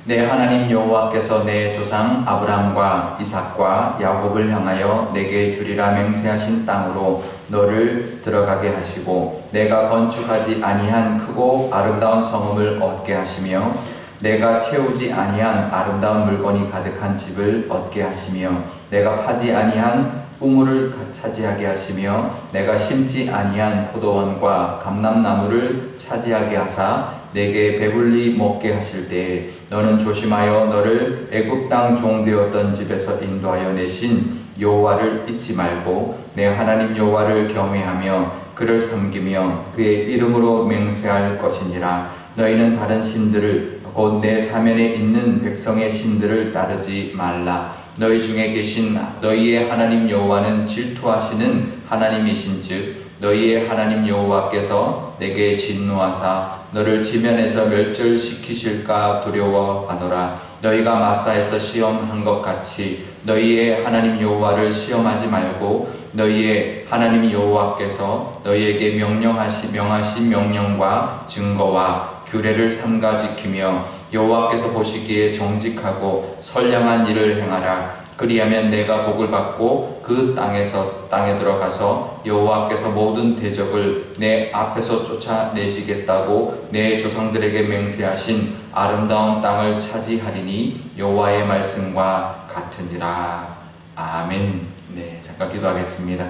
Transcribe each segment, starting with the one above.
내 하나님 여호와께서 내 조상 아브라함과 이삭과 야곱을 향하여 내게 주리라 맹세하신 땅으로 너를 들어가게 하시고 내가 건축하지 아니한 크고 아름다운 성읍을 얻게 하시며 내가 채우지 아니한 아름다운 물건이 가득한 집을 얻게 하시며 내가 파지 아니한 우물을 차지하게 하시며 내가 심지 아니한 포도원과 감람나무를 차지하게 하사 내게 배불리 먹게 하실 때에 너는 조심하여 너를 애굽 땅 종 되었던 집에서 인도하여 내신 여호와를 잊지 말고 내 하나님 여호와를 경외하며 그를 섬기며 그의 이름으로 맹세할 것이니라. 너희는 다른 신들을 곧 내 사면에 있는 백성의 신들을 따르지 말라. 너희 중에 계신 너희의 하나님 여호와는 질투하시는 하나님이신즉 너희의 하나님 여호와께서 내게 진노하사 너를 지면에서 멸절시키실까 두려워하노라. 너희가 마사에서 시험한 것 같이 너희의 하나님 여호와를 시험하지 말고 너희의 하나님 여호와께서 너희에게 명하신 명령과 증거와 규례를 삼가 지키며 여호와께서 보시기에 정직하고 선량한 일을 행하라. 그리하면 내가 복을 받고 그 땅에 들어가서 여호와께서 모든 대적을 내 앞에서 쫓아내시겠다고 내 조상들에게 맹세하신 아름다운 땅을 차지하리니 여호와의 말씀과 같으니라. 아멘. 네, 잠깐 기도하겠습니다.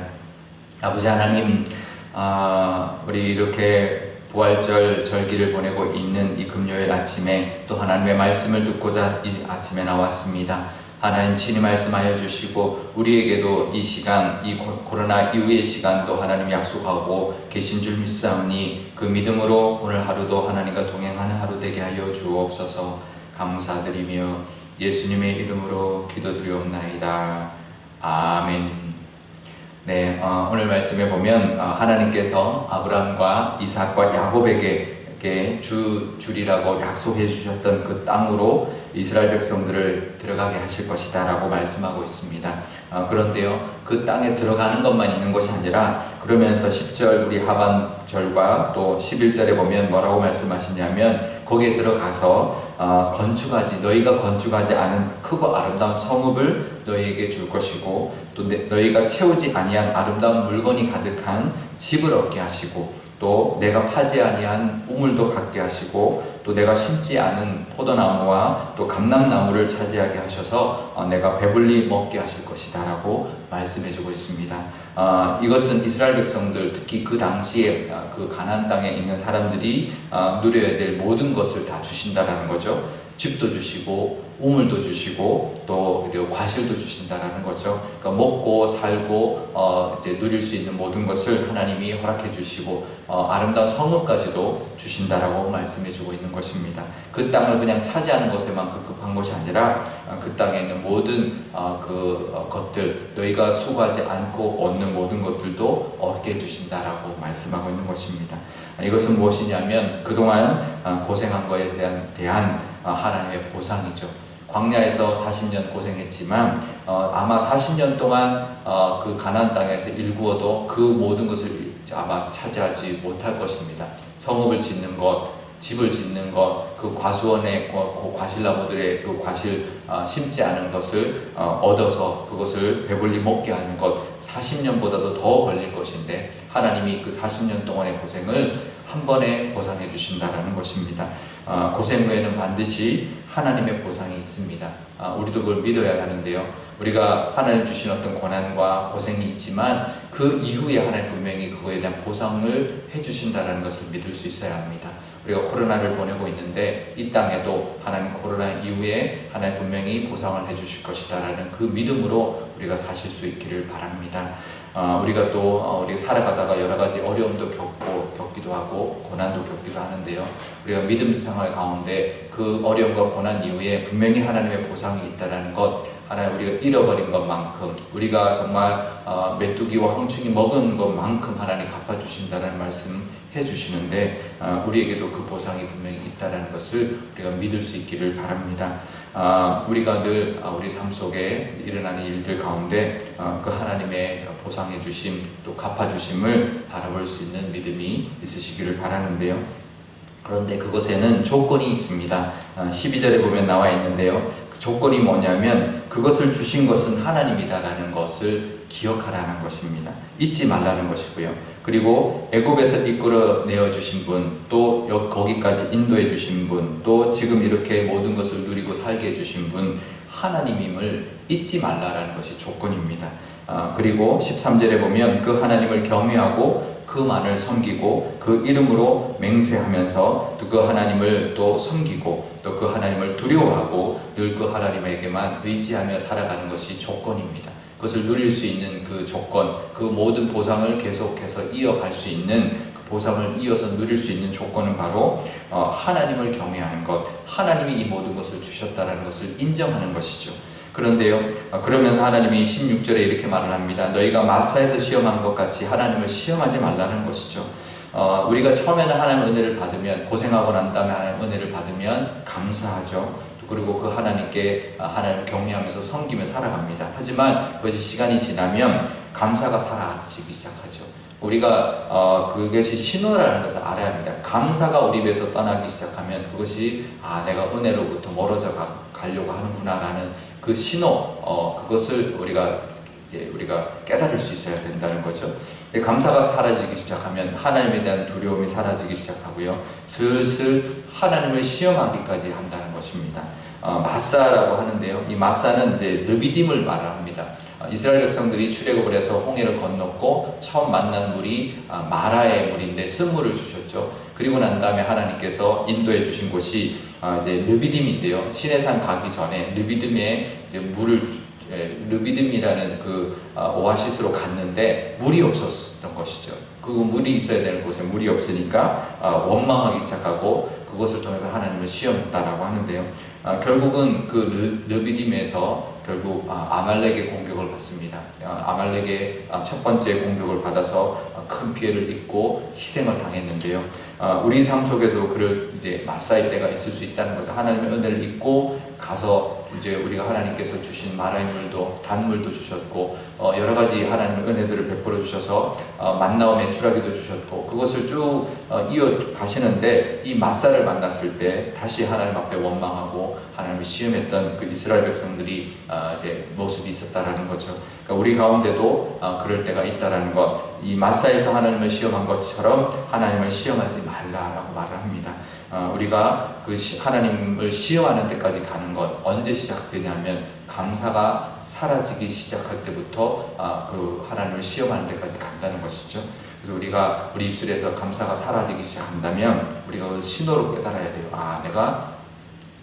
아버지 하나님, 우리 이렇게 부활절 절기를 보내고 있는 이 금요일 아침에 또 하나님의 말씀을 듣고자 이 아침에 나왔습니다. 하나님 친히 말씀하여 주시고 우리에게도 이 시간, 이 코로나 이후의 시간도 하나님 약속하고 계신 줄 믿사오니 그 믿음으로 오늘 하루도 하나님과 동행하는 하루 되게 하여 주옵소서. 감사드리며 예수님의 이름으로 기도드리옵나이다. 아멘. 네, 오늘 말씀에 보면 하나님께서 아브라함과 이삭과 야곱에게 주리라고 약속해 주셨던 그 땅으로 이스라엘 백성들을 들어가게 하실 것이다 라고 말씀하고 있습니다. 그런데요, 그 땅에 들어가는 것만 있는 것이 아니라 그러면서 10절 우리 하반절과 또 11절에 보면 뭐라고 말씀하시냐면 거기에 들어가서 너희가 건축하지 않은 크고 아름다운 성읍을 너희에게 줄 것이고 또 너희가 채우지 아니한 아름다운 물건이 가득한 집을 얻게 하시고 또 내가 파지 아니한 우물도 갖게 하시고 또 내가 심지 않은 포도나무와 또 감람나무를 차지하게 하셔서 내가 배불리 먹게 하실 것이다 라고 말씀해주고 있습니다. 이것은 이스라엘 백성들, 특히 그 당시에 그 가나안 땅에 있는 사람들이 누려야 될 모든 것을 다 주신다라는 거죠. 집도 주시고 우물도 주시고 또 과실도 주신다라는 거죠. 그러니까 먹고 살고 이제 누릴 수 있는 모든 것을 하나님이 허락해 주시고 아름다운 성읍까지도 주신다라고 말씀해주고 있는 것입니다. 그 땅을 그냥 차지하는 것에만 급급한 것이 아니라 그 땅에 있는 모든 것들 너희가 수고하지 않고 얻는 모든 것들도 얻게 해주신다라고 말씀하고 있는 것입니다. 이것은 무엇이냐면 그동안 고생한 것에 대한 하나님의 보상이죠. 광야에서 40년 고생했지만 아마 40년 동안 그 가나안 땅에서 일구어도 그 모든 것을 아마 차지하지 못할 것입니다. 성읍을 짓는 것, 집을 짓는 것, 그 과수원의 그 과실나무들의 그 과실 심지 않은 것을 얻어서 그것을 배불리 먹게 하는 것 40년보다도 더 걸릴 것인데 하나님이 그 40년 동안의 고생을 한 번에 보상해 주신다라는 것입니다. 고생 후에는 반드시 하나님의 보상이 있습니다. 우리도 그걸 믿어야 하는데요. 우리가 하나님 주신 어떤 고난과 고생이 있지만 그 이후에 하나님 분명히 그거에 대한 보상을 해주신다는 것을 믿을 수 있어야 합니다. 우리가 코로나를 보내고 있는데 이 땅에도 하나님 코로나 이후에 하나님 분명히 보상을 해주실 것이다라는 그 믿음으로 우리가 사실 수 있기를 바랍니다. 우리가 또 우리가 살아가다가 여러 가지 어려움도 겪기도 하고 고난도 겪기도 하는데요. 우리가 믿음 생활 가운데 그 어려움과 고난 이후에 분명히 하나님의 보상이 있다는 것, 하나님 우리가 잃어버린 것만큼 우리가 정말 메뚜기와 황충이 먹은 것만큼 하나님 갚아주신다는 말씀 해주시는데 우리에게도 그 보상이 분명히 있다는 것을 우리가 믿을 수 있기를 바랍니다. 우리가 늘 우리 삶 속에 일어나는 일들 가운데 그 하나님의 보상해 주심 또 갚아 주심을 바라볼 수 있는 믿음이 있으시기를 바라는데요. 그런데 그것에는 조건이 있습니다. 12절에 보면 나와 있는데요. 그 조건이 뭐냐면 그것을 주신 것은 하나님이다라는 것을 기억하라는 것입니다. 잊지 말라는 것이고요. 그리고 애굽에서 이끌어내어 주신 분, 또 거기까지 인도해 주신 분, 또 지금 이렇게 모든 것을 누리고 살게 해 주신 분 하나님임을 잊지 말라라는 것이 조건입니다. 그리고 13절에 보면 그 하나님을 경외하고 그만을 섬기고 그 이름으로 맹세하면서 또 그 하나님을 또 섬기고 또 그 하나님을 두려워하고 늘 그 하나님에게만 의지하며 살아가는 것이 조건입니다. 그것을 누릴 수 있는 그 조건, 그 모든 보상을 계속해서 이어갈 수 있는 그 보상을 이어서 누릴 수 있는 조건은 바로 하나님을 경외하는 것, 하나님이 이 모든 것을 주셨다는 것을 인정하는 것이죠. 그런데요, 그러면서 하나님이 16절에 이렇게 말을 합니다. 너희가 마사에서 시험한 것 같이 하나님을 시험하지 말라는 것이죠. 우리가 처음에는 하나님의 은혜를 받으면, 고생하고 난 다음에 하나님의 은혜를 받으면 감사하죠. 그리고 그 하나님께 하나님을 경외하면서 섬기며 살아갑니다. 하지만 그것이 시간이 지나면 감사가 사라지기 시작하죠. 우리가 그것이 신호라는 것을 알아야 합니다. 감사가 우리 입에서 떠나기 시작하면 그것이 내가 은혜로부터 멀어져 가려고 하는구나라는 그 신호, 그것을 우리가 깨달을 수 있어야 된다는 거죠. 감사가 사라지기 시작하면 하나님에 대한 두려움이 사라지기 시작하고요. 슬슬 하나님을 시험하기까지 한다는 것입니다. 마사라고 하는데요. 이 마사는 이제 르비딤을 말합니다. 이스라엘 백성들이 출애굽을 해서 홍해를 건넜고 처음 만난 물이 마라의 물인데 쓴물을 주셨죠. 그리고 난 다음에 하나님께서 인도해 주신 곳이 이제 르비딤인데요. 시내산 가기 전에 르비딤에 이제 르비딤이라는 그 오아시스로 갔는데 물이 없었던 것이죠. 그 물이 있어야 되는 곳에 물이 없으니까 원망하기 시작하고 그것을 통해서 하나님을 시험했다라고 하는데요. 결국은 그 르비딤에서 결국 아말렉의 공격을 받습니다. 아말렉의 첫 번째 공격을 받아서 큰 피해를 입고 희생을 당했는데요. 우리 삶 속에도 그럴 이제 맞사일 때가 있을 수 있다는 거죠. 하나님의 은혜를 잊고 가서 이제 우리가 하나님께서 주신 마라의 물도 단물도 주셨고 여러 가지 하나님의 은혜들을 베풀어 주셔서 만나와 메추라기도 주셨고 그것을 쭉 이어 가시는데 이 맞사를 만났을 때 다시 하나님 앞에 원망하고 하나님을 시험했던 그 이스라엘 백성들이 이제 모습이 있었다라는 거죠. 그러니까 우리 가운데도 그럴 때가 있다라는 것. 이 마사에서 하나님을 시험한 것처럼 하나님을 시험하지 말라라고 말을 합니다. 우리가 그 하나님을 시험하는 데까지 가는 것 언제 시작되냐면 감사가 사라지기 시작할 때부터 그 하나님을 시험하는 데까지 간다는 것이죠. 그래서 우리가 우리 입술에서 감사가 사라지기 시작한다면 우리가 그 신호로 깨달아야 돼요. 내가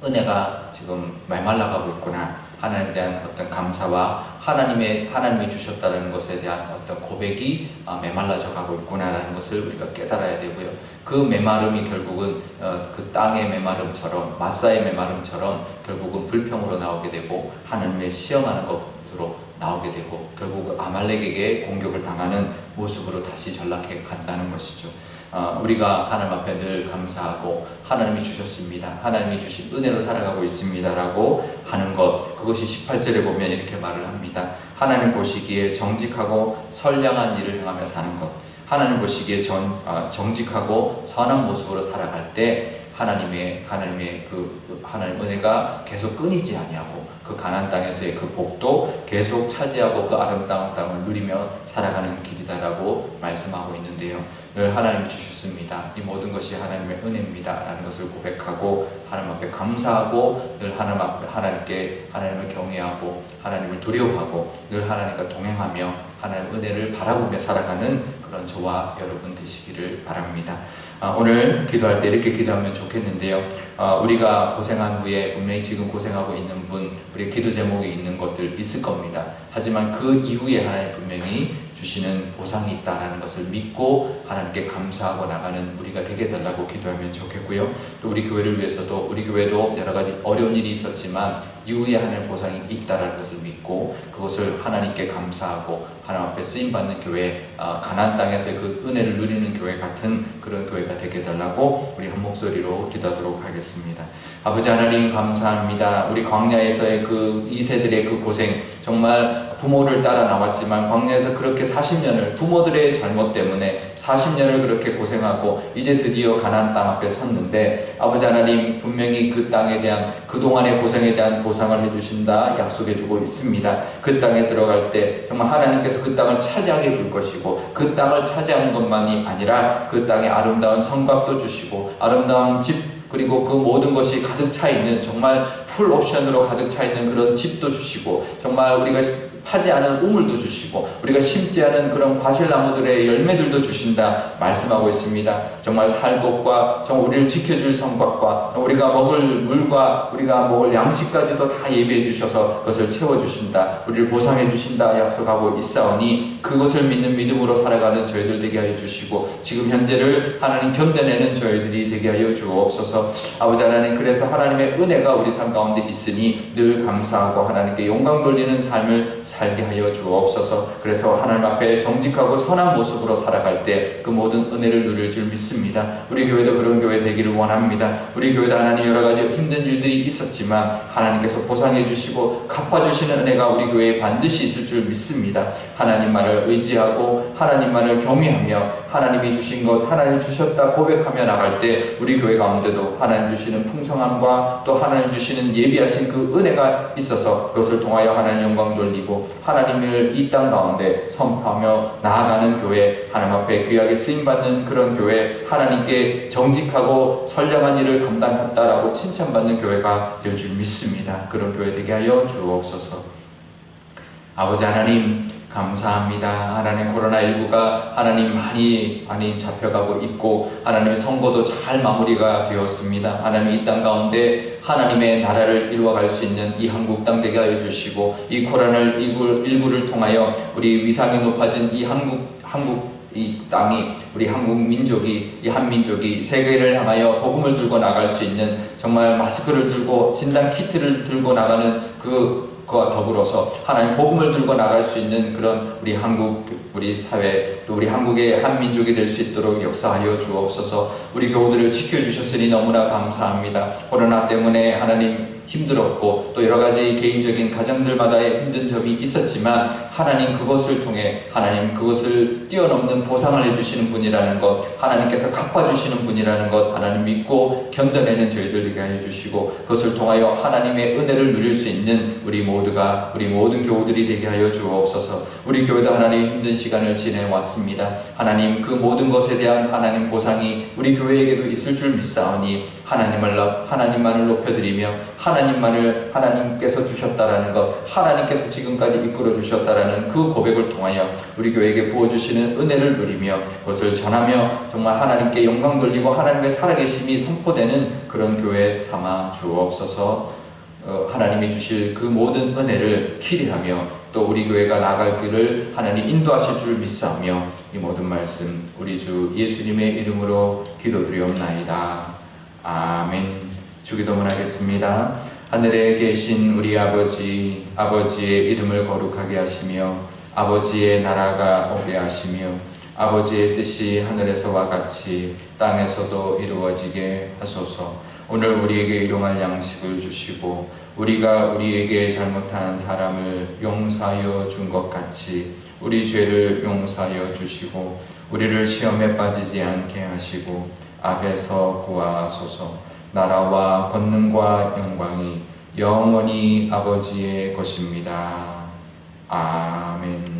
은혜가 지금 메말라가고 있구나. 하나님에 대한 어떤 감사와 하나님이 주셨다는 것에 대한 어떤 고백이 메말라져 가고 있구나라는 것을 우리가 깨달아야 되고요. 그 메마름이 결국은 그 땅의 메마름처럼 마사의 메마름처럼 결국은 불평으로 나오게 되고 하나님의 시험하는 것으로 나오게 되고 결국 아말렉에게 공격을 당하는 모습으로 다시 전락해 간다는 것이죠. 우리가 하나님 앞에 늘 감사하고 하나님이 주셨습니다. 하나님이 주신 은혜로 살아가고 있습니다라고 하는 것 그것이 18절에 보면 이렇게 말을 합니다. 하나님 보시기에 정직하고 선량한 일을 행하며 사는 것 하나님 보시기에 정직하고 선한 모습으로 살아갈 때 하나님의 하나님 은혜가 계속 끊이지 아니하고 그 가나안 땅에서의 그 복도 계속 차지하고 그 아름다운 땅을 누리며 살아가는 길이다라고 말씀하고 있는데요. 늘 하나님이 주셨습니다. 이 모든 것이 하나님의 은혜입니다. 라는 것을 고백하고 하나님 앞에 감사하고 늘 하나님을 경외하고 하나님을 두려워하고 늘 하나님과 동행하며 하나님의 은혜를 바라보며 살아가는 그런 저와 여러분 되시기를 바랍니다. 오늘 기도할 때 이렇게 기도하면 좋겠는데요. 우리가 고생한 후에 분명히 지금 고생하고 있는 분, 우리 기도 제목에 있는 것들 있을 겁니다. 하지만 그 이후에 하나님 분명히 주시는 보상이 있다는 것을 믿고 하나님께 감사하고 나가는 우리가 되게 달라고 기도하면 좋겠고요. 또 우리 교회를 위해서도 우리 교회도 여러 가지 어려운 일이 있었지만 이후에 하나님 보상이 있다는 것을 믿고 그것을 하나님께 감사하고 하나님 앞에 쓰임받는 교회, 가나안 땅에서의 그 은혜를 누리는 교회 같은 그런 교회가 되게 해달라고 우리 한 목소리로 기도하도록 하겠습니다. 아버지 하나님 감사합니다. 우리 광야에서의 그 2세들의 그 고생, 정말 부모를 따라 나왔지만 광야에서 그렇게 40년을 부모들의 잘못 때문에 40년을 그렇게 고생하고 이제 드디어 가나안 땅 앞에 섰는데, 아버지 하나님 분명히 그 땅에 대한 그동안의 고생에 대한 보상을 해주신다 약속해주고 있습니다. 그 땅에 들어갈 때 정말 하나님께서 그 땅을 차지하게 해줄 것이고, 그 땅을 차지하는 것만이 아니라 그 땅에 아름다운 성곽도 주시고 아름다운 집, 그리고 그 모든 것이 가득 차 있는, 정말 풀 옵션으로 가득 차 있는 그런 집도 주시고, 정말 우리가 파지 않은 우물도 주시고 우리가 심지 않은 그런 과실나무들의 열매들도 주신다 말씀하고 있습니다. 정말 살 곳과 정말 우리를 지켜줄 성곽과 우리가 먹을 물과 우리가 먹을 양식까지도 다 예비해 주셔서 그것을 채워주신다, 우리를 보상해 주신다 약속하고 있사오니, 그것을 믿는 믿음으로 살아가는 저희들 되게 하여 주시고, 지금 현재를 하나님 견뎌내는 저희들이 되게 하여 주옵소서. 아버지 하나님, 그래서 하나님의 은혜가 우리 삶 가운데 있으니 늘 감사하고 하나님께 영광 돌리는 삶을 살게 하여 주옵소서. 그래서 하나님 앞에 정직하고 선한 모습으로 살아갈 때 그 모든 은혜를 누릴 줄 믿습니다. 우리 교회도 그런 교회 되기를 원합니다. 우리 교회도 하나님 여러 가지 힘든 일들이 있었지만 하나님께서 보상해 주시고 갚아주시는 은혜가 우리 교회에 반드시 있을 줄 믿습니다. 하나님만을 의지하고 하나님만을 경외하며 하나님이 주신 것, 하나님 주셨다 고백하며 나갈 때 우리 교회 가운데도 하나님 주시는 풍성함과 또 하나님 주시는 예비하신 그 은혜가 있어서 그것을 통하여 하나님 영광 돌리고 하나님을 이 땅 가운데 선포하며 나아가는 교회, 하나님 앞에 귀하게 쓰임받는 그런 교회, 하나님께 정직하고 선량한 일을 감당했다라고 칭찬받는 교회가 될 줄 믿습니다. 그런 교회 되게 하여 주옵소서. 아버지 하나님 감사합니다. 하나님, 코로나19가 하나님 많이 잡혀가고 있고 하나님의 선거도 잘 마무리가 되었습니다. 하나님 이 땅 가운데 하나님의 나라를 이루어갈 수 있는 이 한국 땅 되게 하여 주시고, 이 코로나19를 통하여 우리 위상이 높아진 이 한국 이 땅이, 우리 한국 민족이, 이 한민족이 세계를 향하여 복음을 들고 나갈 수 있는, 정말 마스크를 들고 진단 키트를 들고 나가는 그와 더불어서 하나님 복음을 들고 나갈 수 있는 그런 우리 한국, 우리 사회, 또 우리 한국의 한민족이 될 수 있도록 역사하여 주옵소서. 우리 교우들을 지켜주셨으니 너무나 감사합니다. 코로나 때문에 하나님 힘들었고 또 여러가지 개인적인 가정들마다의 힘든 점이 있었지만 하나님 그것을 통해 하나님 그것을 뛰어넘는 보상을 해주시는 분이라는 것, 하나님께서 갚아주시는 분이라는 것 하나님 믿고 견뎌내는 저희들 되게 하여 주시고, 그것을 통하여 하나님의 은혜를 누릴 수 있는 우리 모두가, 우리 모든 교우들이 되게 하여 주옵소서. 우리 교회도 하나님 힘든 시간을 지내왔습니다. 하나님 그 모든 것에 대한 하나님 보상이 우리 교회에게도 있을 줄 믿사오니 하나님만을 높여드리며 하나님께서 주셨다라는 것, 하나님께서 지금까지 이끌어 주셨다라는 그 고백을 통하여 우리 교회에게 부어주시는 은혜를 누리며 그것을 전하며 정말 하나님께 영광 돌리고 하나님의 살아계심이 선포되는 그런 교회 삼아 주옵소서. 하나님이 주실 그 모든 은혜를 기대하며 또 우리 교회가 나갈 길을 하나님 인도하실 줄 믿사오며 이 모든 말씀 우리 주 예수님의 이름으로 기도드리옵나이다. 아멘. 주기도문 하겠습니다. 하늘에 계신 우리 아버지, 아버지의 이름을 거룩하게 하시며 아버지의 나라가 오게 하시며 아버지의 뜻이 하늘에서와 같이 땅에서도 이루어지게 하소서. 오늘 우리에게 일용할 양식을 주시고 우리가 우리에게 잘못한 사람을 용서하여 준 것 같이 우리 죄를 용서하여 주시고 우리를 시험에 빠지지 않게 하시고 악에서 구하소서. 나라와 권능과 영광이 영원히 아버지의 것입니다. 아멘.